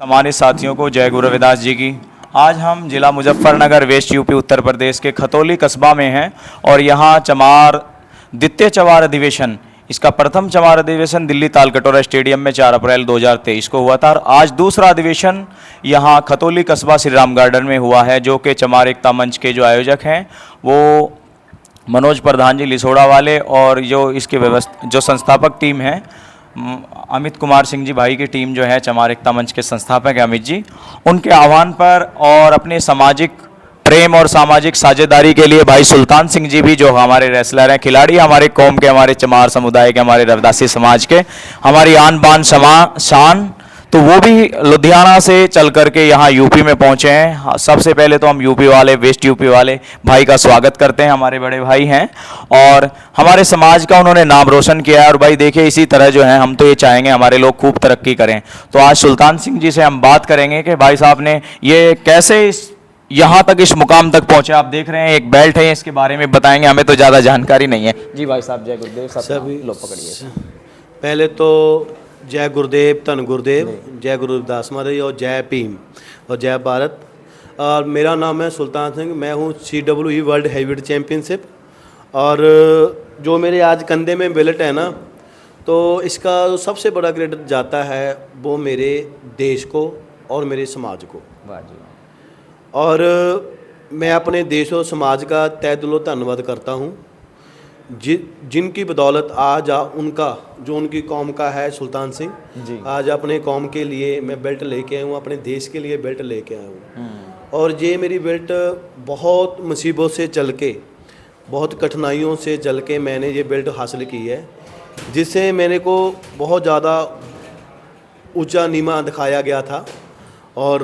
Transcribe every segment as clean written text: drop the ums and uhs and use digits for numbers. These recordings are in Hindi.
हमारे साथियों को जय गुरु रविदास जी की। आज हम जिला मुजफ्फरनगर वेस्ट यूपी उत्तर प्रदेश के खतौली कस्बा में हैं और यहाँ चमार द्वितीय चमार अधिवेशन, इसका प्रथम चमार अधिवेशन दिल्ली तालकटोरा स्टेडियम में 4 अप्रैल 2023 को हुआ था और आज दूसरा अधिवेशन यहाँ खतौली कस्बा श्री राम गार्डन में हुआ है, जो कि चमार एकता मंच के जो आयोजक हैं वो मनोज प्रधान जी लिसोड़ा वाले और जो इसके जो संस्थापक टीम है अमित कुमार सिंह जी भाई की टीम जो है चमार एकता मंच के संस्थापक है अमित जी, उनके आह्वान पर और अपने सामाजिक प्रेम और सामाजिक साझेदारी के लिए भाई सुल्तान सिंह जी भी जो हमारे रेसलर हैं, खिलाड़ी हमारे कौम के, हमारे चमार समुदाय के, हमारे रविदासी समाज के, हमारी आन बान शान, तो वो भी लुधियाना से चल करके यहाँ यूपी में पहुँचे हैं। सबसे पहले तो हम यूपी वाले, वेस्ट यूपी वाले भाई का स्वागत करते हैं। हमारे बड़े भाई हैं और हमारे समाज का उन्होंने नाम रोशन किया है और भाई देखिए इसी तरह जो है हम तो ये चाहेंगे हमारे लोग खूब तरक्की करें। तो आज सुल्तान सिंह जी से हम बात करेंगे कि भाई साहब ने ये कैसे यहाँ तक इस मुकाम तक पहुँचे। आप देख रहे हैं एक बेल्ट है, इसके बारे में बताएंगे, हमें तो ज़्यादा जानकारी नहीं है। जी भाई साहब जय गुरुदेव। सभी लोग पकड़िए। पहले तो जय गुरुदेव, धन गुरुदेव, जय गुरु रविदास महाराज और जय भीम और जय भारत। और मेरा नाम है सुल्तान सिंह, मैं हूँ CWE वर्ल्ड हैवीवेट चैम्पियनशिप। और जो मेरे आज कंधे में बेल्ट है ना, तो इसका सबसे बड़ा क्रेडिट जाता है वो मेरे देश को और मेरे समाज को। और मैं अपने देश और समाज का तहे दिलों धन्यवाद करता हूँ जिनकी बदौलत आज उनका जो उनकी कौम का है सुल्तान सिंह जी, आज अपने कौम के लिए मैं बेल्ट लेके आया हूँ, अपने देश के लिए बेल्ट लेके आया हूँ। और ये मेरी बेल्ट बहुत मुसीबतों से चल के, बहुत कठिनाइयों से चल के मैंने ये बेल्ट हासिल की है, जिससे मेरे को बहुत ज़्यादा ऊंचा नीमा दिखाया गया था और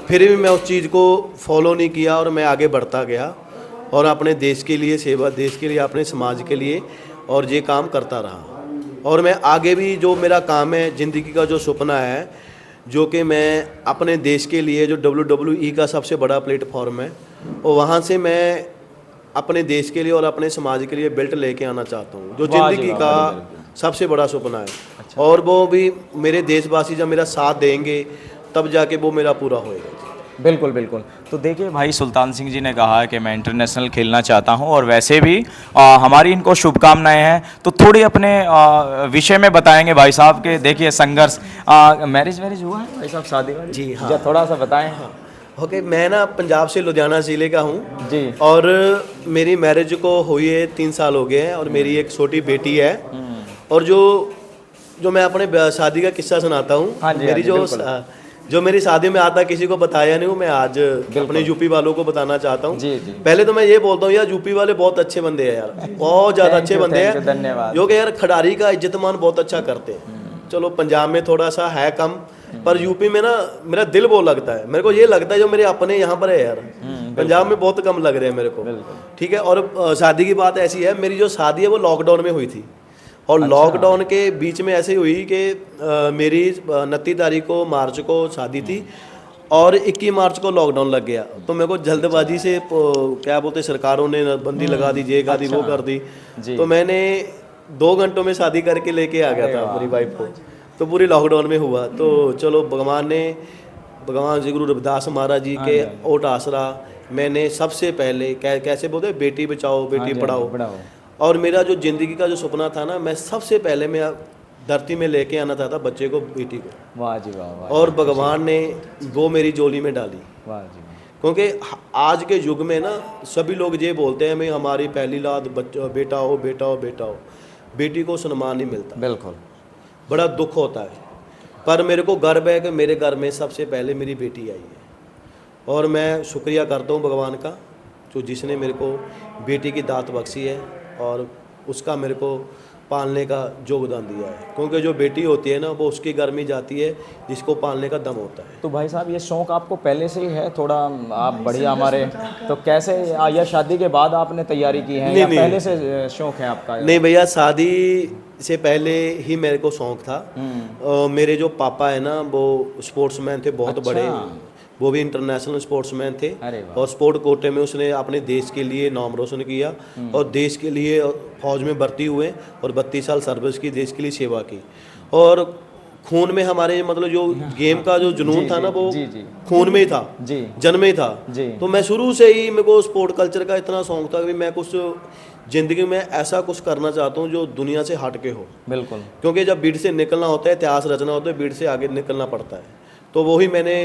फिर भी मैं उस चीज़ को फॉलो नहीं किया और मैं आगे बढ़ता गया और अपने देश के लिए सेवा, देश के लिए, अपने समाज के लिए और ये काम करता रहा। और मैं आगे भी जो मेरा काम है, ज़िंदगी का जो सपना है, जो कि मैं अपने देश के लिए जो WWE का सबसे बड़ा प्लेटफॉर्म है, और वहाँ से मैं अपने देश के लिए और अपने समाज के लिए बेल्ट लेके आना चाहता हूँ, जो ज़िंदगी का सबसे बड़ा सपना है। अच्छा। और वो भी मेरे देशवासी जब मेरा साथ देंगे तब जाके वो मेरा पूरा होएगा। बिल्कुल बिल्कुल। तो देखिए भाई सुल्तान सिंह जी ने कहा है कि मैं इंटरनेशनल खेलना चाहता हूं और वैसे भी हमारी इनको शुभकामनाएं हैं। तो थोड़ी अपने विषय में बताएंगे भाई साहब के। देखिए संघर्ष, मैरिज हुआ है भाई साहब, शादी वाली? जी हाँ, थोड़ा सा बताएं। हाँ ओके। मैं ना पंजाब से लुधियाना ज़िले का हूँ जी, और मेरी मैरिज को हुई है 3 साल हो गए हैं और मेरी एक छोटी बेटी है। और जो मैं अपने शादी का किस्सा सुनाता हूँ। हाँ मेरी जो मेरी शादी में आता किसी को बताया नहीं हूँ, मैं आज अपने यूपी वालों को बताना चाहता हूँ। पहले तो मैं ये बोलता हूँ यार, यूपी वाले बहुत अच्छे बंदे हैं यार, बहुत ज़्यादा अच्छे बंदे हैं, धन्यवाद। जो कि यार खिडारी का इज्जतमान बहुत अच्छा करते हैं। चलो पंजाब में थोड़ा सा है कम, पर यूपी में ना मेरा दिल बहुत लगता है। मेरे को ये लगता है जो मेरे अपने यहाँ पर है यार, पंजाब में बहुत कम लग रहे हैं मेरे को। ठीक है। और शादी की बात ऐसी है, मेरी जो शादी है वो लॉकडाउन में हुई थी और लॉकडाउन के बीच में ऐसे हुई कि मेरी 29 तारीख को मार्च को शादी थी और 21 मार्च को लॉकडाउन लग गया। तो मेरे को जल्दबाजी से क्या बोलते सरकारों ने बंदी लगा दी, ये कर दी, वो कर दी। तो मैंने 2 घंटों में शादी करके लेके आ गया था अपनी वाइफ को। तो पूरी लॉकडाउन में हुआ। तो चलो भगवान जी गुरु रविदास महाराज जी के ओट आसरा मैंने सबसे पहले कैसे बोलते बेटी बचाओ बेटी पढ़ाओ। और मेरा जो ज़िंदगी का जो सपना था ना, मैं सबसे पहले मैं धरती में लेके आना चाहता बच्चे को, बेटी को। वाह जी वाह। और भगवान ने वो मेरी झोली में डाली। वाह जी। क्योंकि आज के युग में ना सभी लोग ये बोलते हैं मैं हमारी पहली लाद बेटा हो बेटा हो बेटा हो, बेटी को सम्मान नहीं मिलता। बिल्कुल, बड़ा दुख होता है। पर मेरे को गर्व है कि मेरे घर में सबसे पहले मेरी बेटी आई है और मैं शुक्रिया करता हूँ भगवान का, जो जिसने मेरे को बेटी की दात बख्शी है और उसका मेरे को पालने का योगदान दिया है। क्योंकि जो बेटी होती है ना वो उसकी घर में जाती है जिसको पालने का दम होता है। तो भाई साहब ये शौक़ आपको पहले से ही है थोड़ा, आप बढ़िया हमारे, तो कैसे या शादी के बाद आपने तैयारी की है? नहीं, या पहले से शौक़ है आपका? नहीं भैया, शादी से पहले ही मेरे को शौक़ था। मेरे जो पापा है ना वो स्पोर्ट्समैन थे बहुत बड़े, वो भी इंटरनेशनल स्पोर्ट्समैन थे और स्पोर्ट कोटे में उसने अपने देश के लिए नाम रोशन किया और देश के लिए फौज में भर्ती हुए और 32 साल सर्विस की, देश के लिए सेवा की। और खून में हमारे मतलब जो गेम का जो जुनून था ना वो जी जी खून में ही था, जी जन्म में ही था। जी तो मैं शुरू से ही मेरे को स्पोर्ट कल्चर का इतना शौक था कि मैं कुछ ज़िंदगी में ऐसा कुछ करना चाहता हूँ जो दुनिया से हट के हो। बिल्कुल क्योंकि जब बीट से निकलना होता है, इतिहास रचना होता है, बीट से आगे निकलना पड़ता है। तो वही मैंने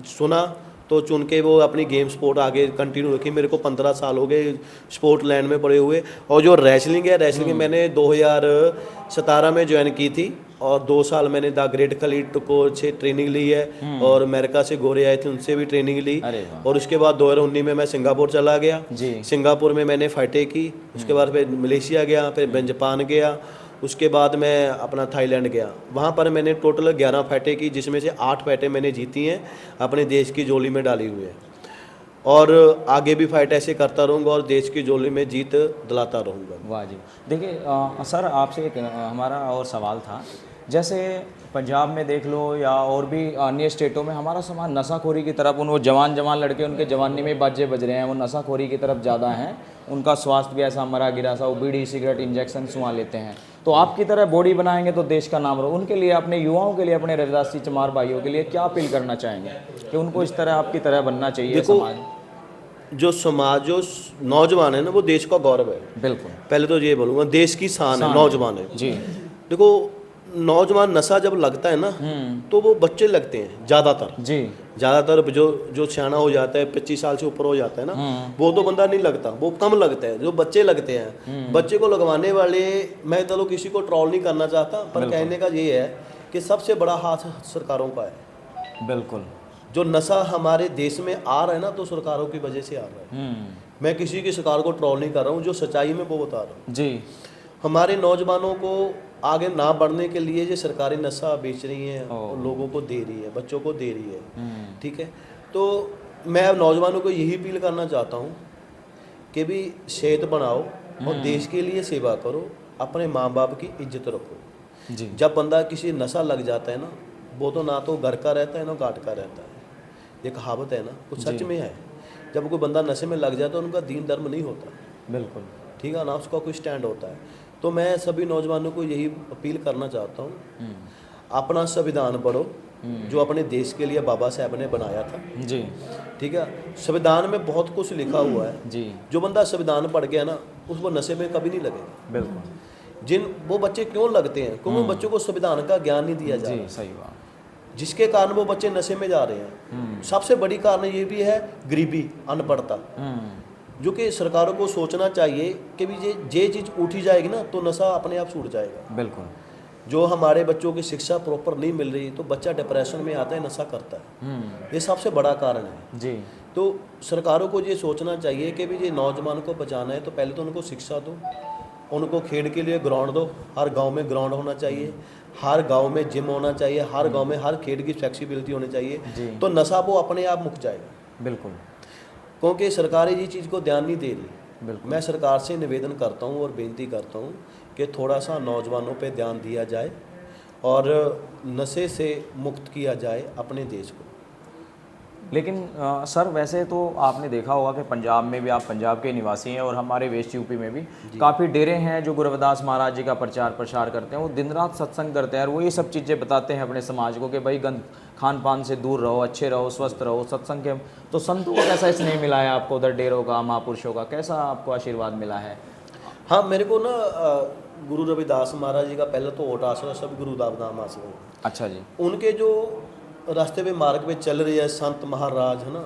सुना तो चुन के वो अपनी गेम स्पोर्ट आगे कंटिन्यू रखी। मेरे को 15 साल हो गए स्पोर्ट लैंड में पड़े हुए। और जो रेसलिंग है, रेसलिंग मैंने 2017 में ज्वाइन की थी और 2 साल मैंने द ग्रेट खलीद कोच से ट्रेनिंग ली है और अमेरिका से गोरे आए थे उनसे भी ट्रेनिंग ली। अरे वाह। और उसके बाद 2019 में मैं सिंगापुर चला गया। जी सिंगापुर में मैंने फाइटें की, उसके बाद फिर मलेशिया गया, फिर मैं जापान गया, उसके बाद मैं अपना थाईलैंड गया। वहाँ पर मैंने टोटल 11 फाइटें की, जिसमें से 8 फाइटें मैंने जीती हैं, अपने देश की झोली में डाली हुई है। और आगे भी फाइट ऐसे करता रहूँगा और देश की झोली में जीत दिलाता रहूँगा। वाह जी। देखिए सर, आपसे एक हमारा और सवाल था। जैसे पंजाब में देख लो या और भी अन्य स्टेटों में हमारा समाज नशाखोरी की तरफ, वो जवान लड़के उनके जवानी में बाजे बज रहे हैं, वो नशाखोरी की तरफ ज़्यादा हैं। उनका स्वास्थ्य भी ऐसा मरा गिरा सा, वो बीड़ी सिगरेट इंजेक्शन सुआ लेते हैं। तो आपकी तरह बॉडी बनाएंगे तो देश का नाम रहो। उनके लिए, अपने युवाओं के लिए, अपने रविदास जी चमार भाइयों के लिए क्या अपील करना चाहेंगे कि उनको इस तरह आपकी तरह बनना चाहिए समाज? जो समाज, जो नौजवान है ना, वो देश का गौरव है। बिल्कुल, पहले तो ये बोलूँगा, देश की शान है, नौजवान है जी। देखो, नौजवान नशा जब लगता है ना तो वो बच्चे लगते हैं ज़्यादातर। जी ज़्यादातर जो सियाना हो जाता है, 25 साल से ऊपर हो जाता है ना, वो तो बंदा नहीं लगता, वो कम लगता है। जो बच्चे लगते हैं, बच्चे को लगवाने वाले, मैं तो किसी को ट्रोल नहीं करना चाहता, पर कहने का ये है कि सबसे बड़ा हाथ सरकारों का है। बिल्कुल। जो नशा हमारे देश में आ रहा है ना, तो सरकारों की वजह से आ रहा है। मैं किसी की सरकार को ट्रोल नहीं कर रहा हूँ, जो सच्चाई में वो बता रहा हूँ। जी। हमारे नौजवानों को आगे ना बढ़ने के लिए ये सरकारी नशा बेच रही हैं और लोगों को दे रही है, बच्चों को दे रही है। ठीक है, तो मैं अब नौजवानों को यही अपील करना चाहता हूँ कि भी सेहत बनाओ और देश के लिए सेवा करो, अपने माँ बाप की इज्जत रखो। जी। जब बंदा किसी नशा लग जाता है ना, वो तो ना तो घर का रहता है ना घाट का रहता है। ये कहावत है ना, कुछ सच में है। जब कोई बंदा नशे में लग जाता है, उनका दीन धर्म नहीं होता। बिल्कुल। ठीक है ना, उसका कोई स्टैंड होता है। तो मैं सभी नौजवानों को यही अपील करना चाहता हूँ, अपना संविधान पढ़ो, जो अपने देश के लिए बाबा साहब ने बनाया था। जी। ठीक है, संविधान में बहुत कुछ लिखा हुआ है। जी। जो बंदा संविधान पढ़ गया ना, उसको नशे में कभी नहीं लगेगा। बिल्कुल। वो बच्चे क्यों लगते हैं? क्योंकि बच्चों को संविधान का ज्ञान नहीं दिया जा रहा। जी, सही बात। जिसके कारण वो बच्चे नशे में जा रहे हैं। सबसे बड़ी कारण ये भी है गरीबी, अनपढ़ता, जो कि सरकारों को सोचना चाहिए कि भी ये चीज़ उठी जाएगी ना, तो नशा अपने आप छूट जाएगा। बिल्कुल। जो हमारे बच्चों की शिक्षा प्रॉपर नहीं मिल रही, तो बच्चा डिप्रेशन में आता है, नशा करता है। ये सबसे बड़ा कारण है। जी। तो सरकारों को ये सोचना चाहिए कि भी ये नौजवान को बचाना है, तो पहले तो उनको शिक्षा दो, उनको खेल के लिए ग्राउंड दो। हर गांव में ग्राउंड होना चाहिए, हर गांव में जिम होना चाहिए, हर गांव में हर खेल की फ्लेक्सिबिलिटी होनी चाहिए, तो नशा वो अपने आप मुक जाएगा। बिल्कुल। क्योंकि सरकारें ये चीज़ को ध्यान नहीं दे रही। बिल्कुल। मैं सरकार से निवेदन करता हूँ और बेनती करता हूँ कि थोड़ा सा नौजवानों पे ध्यान दिया जाए और नशे से मुक्त किया जाए अपने देश को। लेकिन सर, वैसे तो आपने देखा होगा कि पंजाब में भी, आप पंजाब के निवासी हैं, और हमारे वेस्ट यूपी में भी काफ़ी डेरे हैं जो गुरु रविदास महाराज जी का प्रचार प्रसार करते हैं। वो दिन रात सत्संग करते हैं और वो ये सब चीज़ें बताते हैं अपने समाज को कि भाई गंद खान पान से दूर रहो, अच्छे रहो, स्वस्थ रहो, सत्संग के। तो संतों को कैसा स्नेह मिला है आपको, उधर डेरों का, महापुरुषों का कैसा आपको आशीर्वाद मिला है? हाँ, मेरे को ना गुरु रविदास महाराज जी का पहले तो ओट आश्रम, सब गुरु दाम आश्रम। अच्छा जी। उनके जो रास्ते पे मार्ग पे चल रही है संत महाराज, है ना,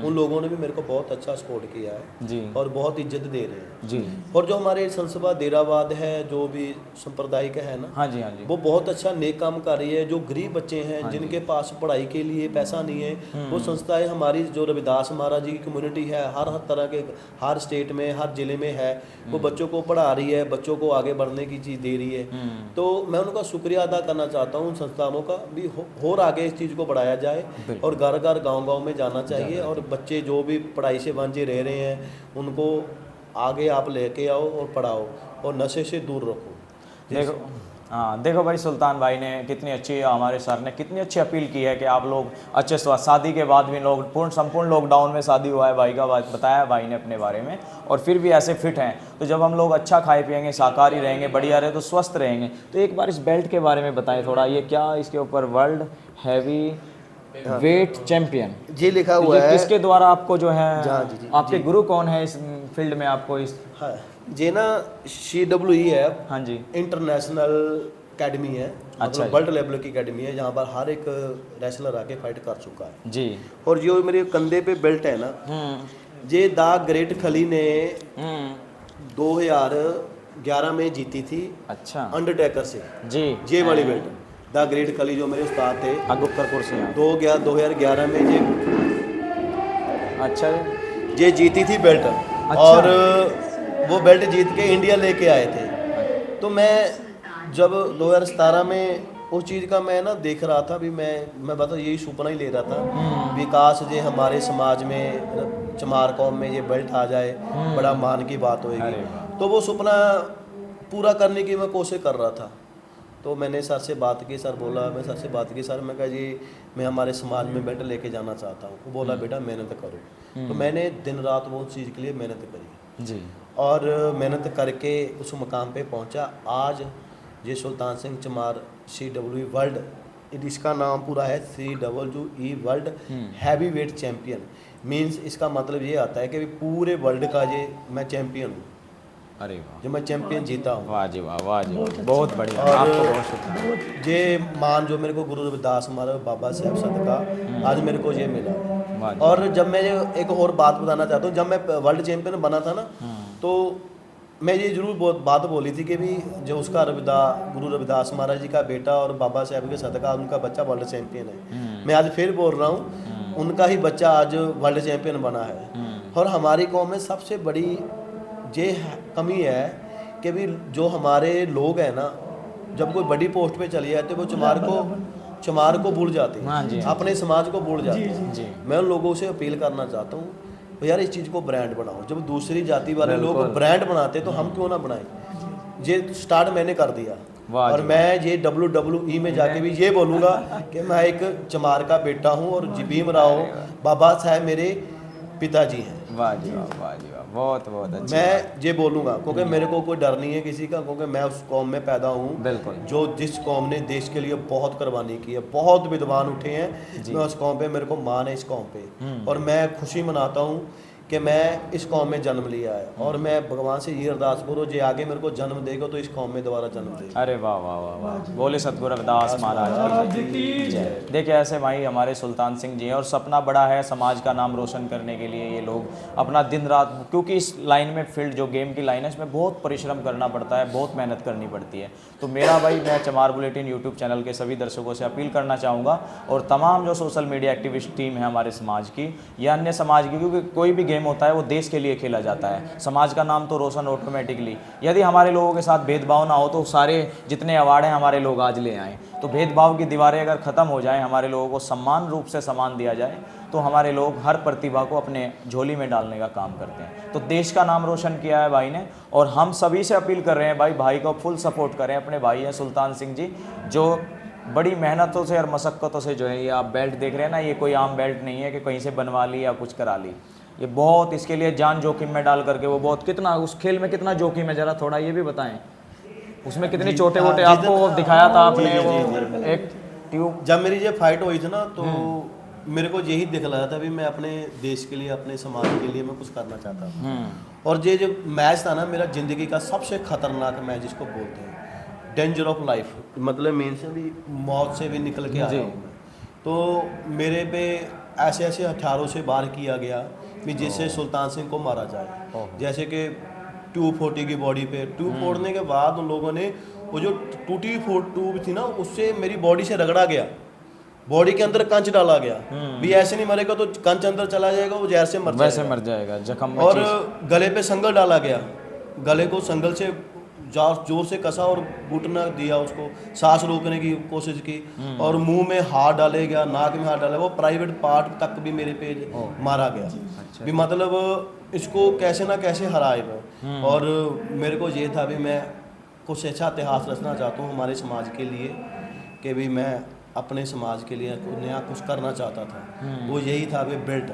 उन लोगों ने भी मेरे को बहुत अच्छा सपोर्ट किया है जी, और बहुत इज्जत दे रहे हैं जी। और जो हमारे संसभा देरावाद है, जो भी सांप्रदायिक है ना, हाँ जी, हाँ जी, वो बहुत अच्छा नेक काम कर रही है। जो गरीब बच्चे हैं, जिनके पास पढ़ाई के लिए पैसा नहीं है, वो संस्थाएं हमारी जो रविदास महाराज जी की कम्युनिटी है, हर तरह के, हर स्टेट में, हर जिले में है, वो बच्चों को पढ़ा रही है, बच्चों को आगे बढ़ने की चीज़ दे रही है। तो मैं उनका शुक्रिया अदा करना चाहता हूँ, उन संस्थानों का भी और आगे इस चीज़ को बढ़ाया जाए और घर घर गांव-गांव में जाना चाहिए और बच्चे जो भी पढ़ाई से वंचित रह रहे हैं, उनको आगे आप लेके आओ और पढ़ाओ और नशे से दूर रखो। देखो हाँ देखो भाई, सुल्तान भाई ने कितनी अच्छी, हमारे सर ने कितनी अच्छी अपील की है कि आप लोग अच्छे स्वास्थ्य, शादी के बाद भी लोग संपूर्ण लॉकडाउन में शादी हुआ है भाई का, बताया भाई ने अपने बारे में, और फिर भी ऐसे फिट हैं। तो जब हम लोग अच्छा खाए पिएंगे, शाकाहारी रहेंगे, बढ़िया रहे, तो स्वस्थ रहेंगे। तो एक बार इस बेल्ट के बारे में बताएं थोड़ा, ये क्या इसके ऊपर वर्ल्ड हैवी वेट चैंपियन जी लिखा हुआ है। किसके द्वारा आपको जो है, जी, आपके गुरु कौन है इस फील्ड में आपको इस? हाँ ये ना CWE है, हाँ जी, इंटरनेशनल एकेडमी है, अच्छा मतलब वर्ल्ड लेवल की एकेडमी है, जहाँ पर हर एक रेसलर आके फाइट कर चुका है जी। और जो मेरे कंधे पे बेल्ट है ना, ये द ग्रेट खली ने 2011 में जीती थी, अच्छा, अंडरटेकर से जी। ये वाली बेल्ट, द ग्रेट खली जो मेरे उस्ताद थे, गुप्तरपुर से हैं। 2011 में अच्छा ये जीती थी बेल्ट, और वो बेल्ट जीत के इंडिया लेके आए थे। तो मैं जब 2017 में उस चीज़ का मैं ना देख रहा था, भी मैं बता यही सपना ही ले रहा था, विकास जे हमारे समाज में चमार कौम में ये बेल्ट आ जाए, बड़ा मान की बात होएगी। तो वो सपना पूरा करने की मैं कोशिश कर रहा था। तो मैंने सर से बात की, सर बोला, मैं सर से बात की, सर मैं कहा जी मैं हमारे समाज में बेल्ट लेके जाना चाहता हूँ। वो बोला बेटा मेहनत करो। तो मैंने दिन रात वो चीज़ के लिए मेहनत करी जी, और मेहनत करके उस मुकाम पे पहुंचा। आज ये सुल्तान सिंह चमार CWE वर्ल्ड, इसका नाम पूरा है CWE world heavy weight champion. Means इसका मतलब ये आता है कि पूरे वर्ल्ड का ये मैं चैम्पियन हूँ। अरे वाह, जो मैं चैम्पियन जीता हूँ। वाह जी वाह, वाह जी वाह, बहुत बढ़िया, और आपको बहुत शुक्रिया। ये मान जो मेरे को गुरु रविदास हमारे बाबा साहब सदका आज मेरे को ये मिला। वाह जी। और जब मैं ये एक और बात बताना चाहता हूँ, जब मैं वर्ल्ड चैंपियन बना था ना, तो मैं ये जरूर बात बोली थी कि भी जो उसका गुरु रविदास महाराज जी का बेटा और बाबा साहब के सदका उनका बच्चा वर्ल्ड चैंपियन है। मैं आज फिर बोल रहा हूँ, उनका ही बच्चा आज वर्ल्ड चैंपियन बना है। और हमारी कौम में सबसे बड़ी ये कमी है कि भी जो हमारे लोग हैं ना, जब कोई बड़ी पोस्ट पे चले जाते वो चमार को भूल जाते हैं, अपने समाज को भूल जाते हैं। मैं उन लोगों से अपील करना चाहता हूँ, यार इस चीज़ को ब्रांड बनाओ। जब दूसरी जाति वाले लोग ब्रांड बनाते तो हम क्यों ना बनाएं। ये स्टार्ट मैंने कर दिया, और मैं ये WWE में जाके भी ये बोलूँगा कि मैं एक चमार का बेटा हूँ और भीम राव बाबा साहब मेरे पिताजी हैं। वाह जी वाह, वाह जी वाह, बहुत बहुत अच्छा। मैं ये बोलूँगा क्योंकि मेरे को कोई डर नहीं है किसी का, क्योंकि मैं उस कौम में पैदा हूँ बिल्कुल, जो जिस कौम ने देश के लिए बहुत कुर्बानी की है, बहुत विद्वान उठे हैं। मैं उस कौम पे, मेरे को मान है इस कौम पे, और मैं खुशी मनाता हूँ कि मैं इस कौम में जन्म लिया है। और मैं भगवान से ये अरदास करूँ जो आगे मेरे को जन्म देगा तो इस कौम में दोबारा जन्म देगा। अरे वाह वाह वाह वाह, बोले सतगुरु रविदास महाराज की जय। देखिए ऐसे भाई हमारे सुल्तान सिंह जी हैं, और सपना बड़ा है, समाज का नाम रोशन करने के लिए ये लोग अपना दिन रात, क्योंकि इस लाइन में फील्ड जो गेम की लाइन है इसमें बहुत परिश्रम करना पड़ता है, बहुत मेहनत करनी पड़ती है। तो मेरा भाई, मैं चमार बुलेटिन यूट्यूब चैनल के सभी दर्शकों से अपील करना चाहूँगा, और तमाम जो सोशल मीडिया एक्टिविस्ट टीम है हमारे समाज की या अन्य समाज की, क्योंकि कोई भी गेम होता है वो देश के लिए खेला जाता है, समाज का नाम तो रोशन ऑटोमेटिकली। यदि हमारे लोगों के साथ भेदभाव ना हो तो सारे जितने अवार्ड हैं हमारे लोग आज ले आएँ। तो भेदभाव की दीवारें अगर ख़त्म हो जाएं, हमारे लोगों को सम्मान रूप से सम्मान दिया जाए, तो हमारे लोग हर प्रतिभा को अपने झोली में डालने का काम करते हैं। तो देश का नाम रोशन किया है भाई ने, और हम सभी से अपील कर रहे हैं भाई को फुल सपोर्ट करें। अपने भाई हैं सुल्तान सिंह जी, जो बड़ी मेहनतों से और मशक्क़तों से जो है ये आप बेल्ट देख रहे हैं ना, ये कोई आम बेल्ट नहीं है कि कहीं से बनवा ली या कुछ करा ली। ये बहुत इसके लिए जान जोखिम में डाल करके वो बहुत, कितना उस खेल में कितना जोखिम है, ज़रा थोड़ा ये भी बताएं। उसमें कितनी छोटे मोटे आपको दिखाया था आपने, वो एक ट्यूब। जब मेरी ये फाइट हुई थी ना, तो मेरे को यही दिख रहा था भी मैं अपने देश के लिए, अपने समाज के लिए मैं कुछ करना चाहता हूँ। और ये जो मैच था ना, मेरा ज़िंदगी का सबसे खतरनाक मैच जिसको बोलते हैं, डेंजर ऑफ लाइफ, मतलब मेन से भी मौत से भी निकल के आया हूँ मैं। तो मेरे पे ऐसे ऐसे हथियारों से वार किया गया कि जिससे सुल्तान सिंह को मारा जाए। जैसे कि ट्यूब फोड़ी की बॉडी पे, ट्यूब फोड़ने के बाद उन लोगों ने वो जो टूटी ट्यूब थी ना, उससे मेरी बॉडी से रगड़ा गया, बॉडी के अंदर कंच डाला गया। भी ऐसे नहीं मरेगा तो कंच अंदर चला जाएगा, वो जहर से मर जाएगा जख्म। और गले पे संगल डाला गया, गले को संगल से जोर से कसा और घुटना दिया, उसको सांस रोकने की कोशिश की, और मुंह में हाथ डाले गया, नाक में हाथ डाला, वो प्राइवेट पार्ट तक भी मेरे पे मारा गया। भी मतलब इसको कैसे ना कैसे हराए वो। और मेरे को ये था भी मैं कुछ ऐसा इतिहास रचना चाहता हूँ हमारे समाज के लिए कि भी मैं अपने समाज के लिए नया कुछ करना चाहता था। वो यही था भी बेल्ट,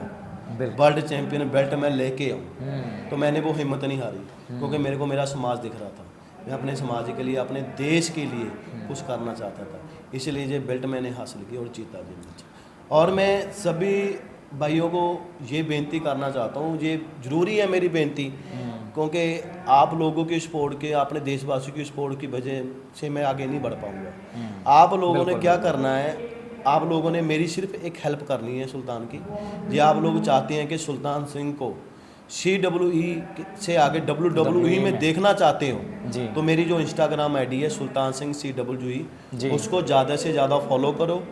वर्ल्ड चैंपियन बेल्ट मैं लेके आऊँ। तो मैंने वो हिम्मत नहीं हारी, क्योंकि मेरे को मेरा समाज दिख रहा था। मैं अपने समाज के लिए, अपने देश के लिए कुछ करना चाहता था, इसलिए ये बेल्ट मैंने हासिल की और जीता भी मैच। और मैं सभी भाइयों को ये बेनती करना चाहता हूँ, ये ज़रूरी है मेरी बेनती, क्योंकि आप लोगों की सपोर्ट के, अपने देशवासियों की सपोर्ट की वजह से मैं आगे नहीं बढ़ पाऊँगा। आप लोगों ने क्या करना है, आप लोगों ने मेरी सिर्फ एक हेल्प करनी है सुल्तान की। ये आप लोग चाहते हैं कि सुल्तान सिंह को CWE से आगे WWE में देखना चाहते हो, तो मेरी जो इंस्टाग्राम आईडी है सुल्तान सिंह CWE, उसको ज़्यादा से ज़्यादा फॉलो करो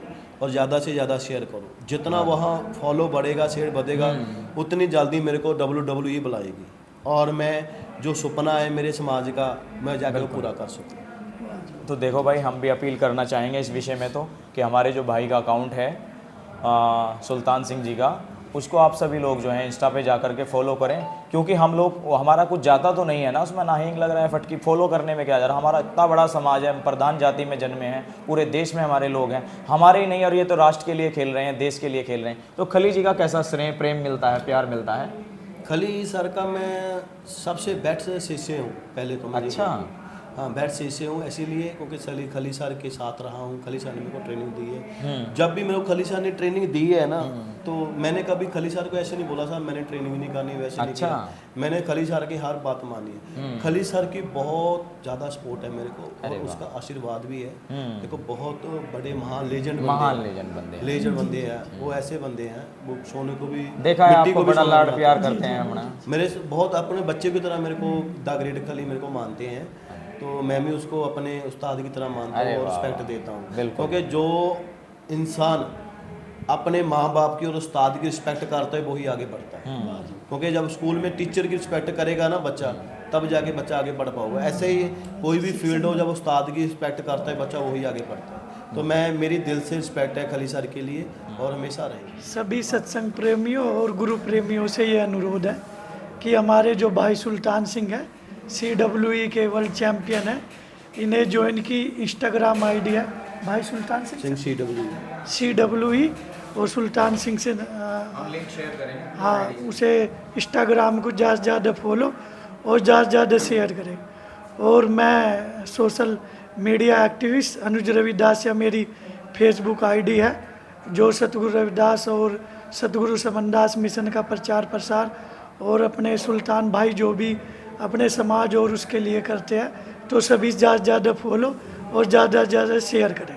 और ज़्यादा से ज़्यादा शेयर करो। जितना वहाँ फॉलो बढ़ेगा, शेयर बढ़ेगा, उतनी जल्दी मेरे को WWE बुलाएगी और मैं जो सपना है मेरे समाज का, मैं जाकर पूरा कर सकूँ। तो देखो भाई, हम भी अपील करना चाहेंगे इस विषय में तो कि हमारे जो भाई का अकाउंट है सुल्तान सिंह जी का, उसको आप सभी लोग जो हैं इंस्टा पे जा कर के फॉलो करें, क्योंकि हम लोग, हमारा कुछ जाता तो नहीं है ना उसमें, नाहिंग लग रहा है फटकी, फॉलो करने में क्या जा रहा है। हमारा इतना बड़ा समाज है, हम प्रधान जाति में जन्मे हैं, पूरे देश में हमारे लोग हैं, हमारे ही नहीं, और ये तो राष्ट्र के लिए खेल रहे हैं, देश के लिए खेल रहे हैं। तो खली जी का कैसा स्नेह प्रेम मिलता है, प्यार मिलता है? खली सर का मैं सबसे बेस्ट शिष्य हूँ पहले तो। अच्छा, हाँ, बेस्ट शिष्य हूँ इसीलिए क्योंकि खली सर के साथ रहा हूँ। खली सर ने मेरे को ट्रेनिंग दी है। जब भी मेरे को खली सर ने ट्रेनिंग दी है ना, तो मैंने कभी खली सर को ऐसे नहीं बोला सर मैंने ट्रेनिंग नहीं करनी, वैसे नहीं किया। मैंने खली सर की हर बात मानी है। खली सर की बहुत ज़्यादा सपोर्ट है मेरे को, और उसका आशीर्वाद भी है। देखो बहुत बड़े महान लेजेंड बंदे हैं वो, ऐसे बंदे हैं वो सोने को भी, देखा है आपको बड़ा लाड प्यार करते हैं। मेरे बहुत अपने बच्चे की तरह मेरे को द ग्रेट खली मेरे को मानते हैं, तो मैं भी उसको अपने उस्ताद की तरह मानता हूँ और रिस्पेक्ट देता हूँ। क्योंकि जो इंसान अपने माँ बाप की और उस्ताद की रिस्पेक्ट करता है वही आगे बढ़ता है। क्योंकि जब स्कूल में टीचर की रिस्पेक्ट करेगा ना बच्चा, तब जाके बच्चा आगे बढ़ पाऊंगा। ऐसे ही कोई भी फील्ड हो, जब उस्ताद की रिस्पेक्ट करता है बच्चा, वही आगे बढ़ता है। तो मैं, मेरी दिल से रिस्पेक्ट है खली सर के लिए और हमेशा रहेगी। सभी सत्संग प्रेमियों और गुरु प्रेमियों से ये अनुरोध है कि हमारे जो भाई सुल्तान सिंह है, CWE के वर्ल्ड चैम्पियन है, इन्हें ज्वाइन की इंस्टाग्राम आईडी है भाई सुल्तान सिंह CWE, और सुल्तान सिंह से हम लिंक शेयर करेंगे। हाँ, उसे इंस्टाग्राम को ज़्यादा से ज़्यादा फॉलो और ज़्यादा से ज़्यादा शेयर करें। और मैं सोशल मीडिया एक्टिविस्ट अनुज रविदास या मेरी फेसबुक आईडी है, जो सतगुरु रविदास और सतगुरु समनदास मिशन का प्रचार प्रसार और अपने सुल्तान भाई जो भी अपने समाज और उसके लिए करते हैं, तो सभी ज़्यादा से ज़्यादा फॉलो और ज़्यादा से ज़्यादा शेयर करें।